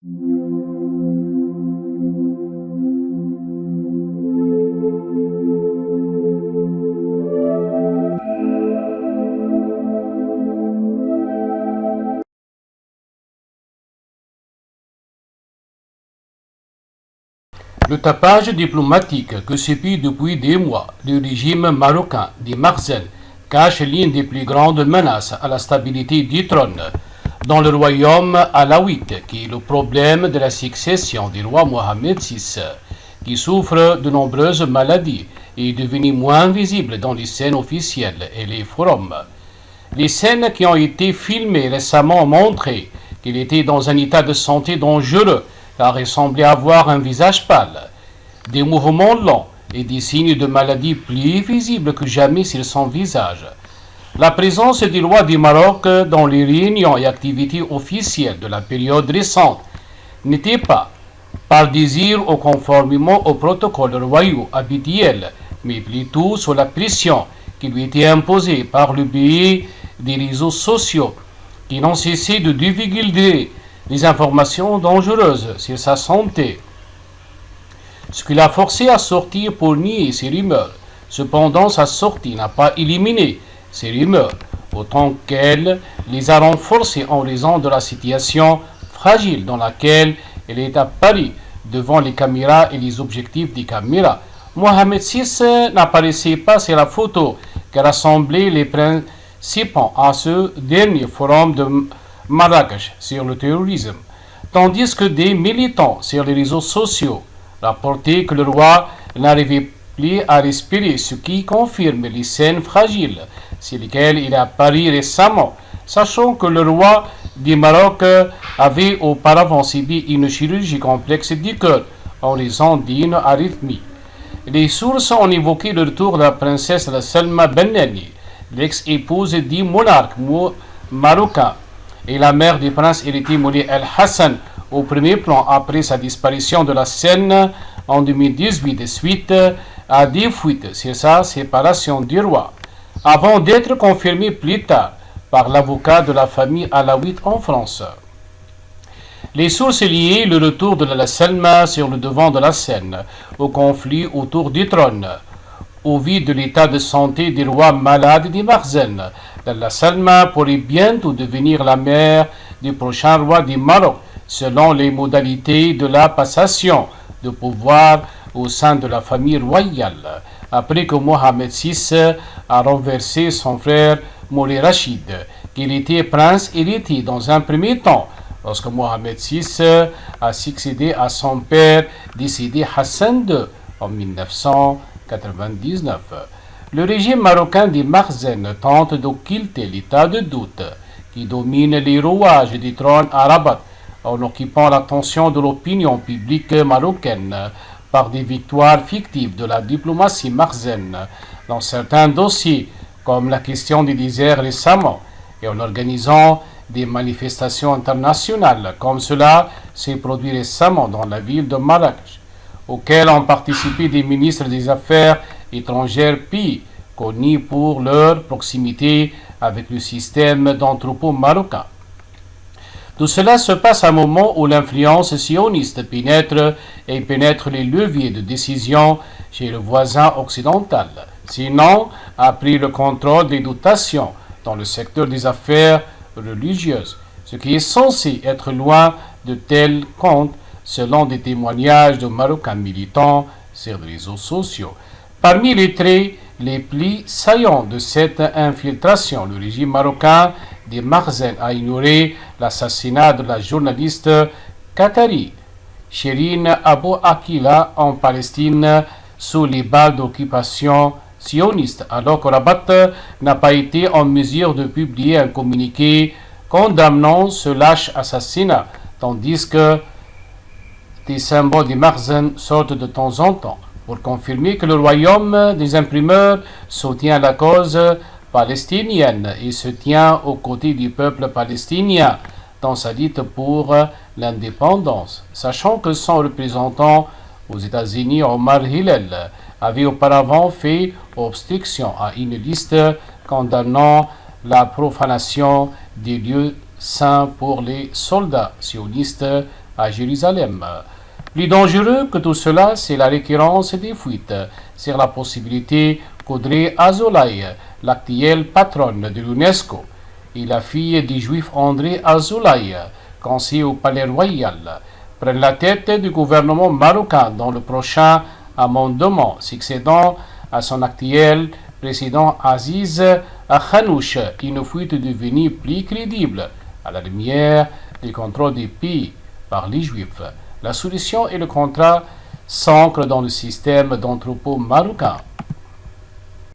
Le tapage diplomatique que subit depuis des mois le régime marocain des Makhzen cache l'une des plus grandes menaces à la stabilité du trône dans le royaume alawite, qui est le problème de la succession du roi Mohamed VI, qui souffre de nombreuses maladies et est devenu moins visible dans les scènes officielles et les forums. Les scènes qui ont été filmées récemment ont montré qu'il était dans un état de santé dangereux, car il semblait avoir un visage pâle, des mouvements lents et des signes de maladie plus visibles que jamais sur son visage. La présence du roi du Maroc dans les réunions et activités officielles de la période récente n'était pas par désir ou conformément au protocole royaux habituel, mais plutôt sous la pression qui lui était imposée par le biais des réseaux sociaux qui n'ont cessé de divulguer des informations dangereuses sur sa santé, ce qui l'a forcé à sortir pour nier ces rumeurs. Cependant, sa sortie n'a pas éliminé ces rumeurs, autant qu'elle les a renforcées en raison de la situation fragile dans laquelle elle est apparue devant les caméras et les objectifs des caméras. Mohamed VI n'apparaissait pas sur la photo qui rassemblait les participants à ce dernier forum de Marrakech sur le terrorisme, tandis que des militants sur les réseaux sociaux rapportaient que le roi n'arrivait plus à respirer, ce qui confirme les scènes fragiles sur lesquelles il a apparu récemment, sachant que le roi du Maroc avait auparavant subi une chirurgie complexe du cœur en raison d'une arythmie. Les sources ont évoqué le retour de la princesse Salma Ben Ali, l'ex-épouse du monarque marocain, et la mère du prince héritier Moulay El Hassan au premier plan après sa disparition de la scène en 2018 suite à des fuites sur sa séparation du roi, avant d'être confirmée plus tard par l'avocat de la famille alawite en France. Les sources liées le retour de la Salma sur le devant de la scène, au conflit autour du trône, au vu de l'état de santé du roi malade des Makhzen. La Salma pourrait bientôt devenir la mère du prochain roi du Maroc, selon les modalités de la passation de pouvoir au sein de la famille royale, après que Mohamed VI a renversé son frère Moulay Rachid, qu'il était prince héritier dans un premier temps, lorsque Mohamed VI a succédé à son père décédé Hassan II en 1999. Le régime marocain des Makhzen tente d'occulter l'état de doute qui domine les rouages du trône à Rabat, en occupant l'attention de l'opinion publique marocaine par des victoires fictives de la diplomatie makhzen dans certains dossiers, comme la question du désert récemment, et en organisant des manifestations internationales, comme cela s'est produit récemment dans la ville de Marrakech, auxquelles ont participé des ministres des Affaires étrangères pays connus pour leur proximité avec le système d'entrepôt marocain. Tout cela se passe à un moment où l'influence sioniste pénètre les leviers de décision chez le voisin occidental, sinon a pris le contrôle des dotations dans le secteur des affaires religieuses, ce qui est censé être loin de tels comptes selon des témoignages de Marocains militants sur les réseaux sociaux. Parmi les traits les plus saillants de cette infiltration, le régime marocain des Makhzen a ignoré l'assassinat de la journaliste qatari Shirin Abu Akleh en Palestine sous les balles d'occupation sioniste, alors que Rabat n'a pas été en mesure de publier un communiqué condamnant ce lâche assassinat, tandis que des symboles des Makhzen sortent de temps en temps pour confirmer que le royaume des imprimeurs soutient la cause palestinienne et se tient aux côtés du peuple palestinien dans sa lutte pour l'indépendance, sachant que son représentant aux États-Unis, Omar Hillel, avait auparavant fait obstruction à une liste condamnant la profanation des lieux saints pour les soldats sionistes à Jérusalem. Plus dangereux que tout cela, c'est la récurrence des fuites sur la possibilité qu'Audrey Azoulay, l'actuelle patronne de l'UNESCO, et la fille du juif André Azoulay, conseiller au Palais Royal, prennent la tête du gouvernement marocain dans le prochain amendement succédant à son actuel président Aziz Khanouch, une fuite devenue plus crédible à la lumière du contrôle des pays par les Juifs. La solution et le contrat s'ancrent dans le système d'entrepôt marocain.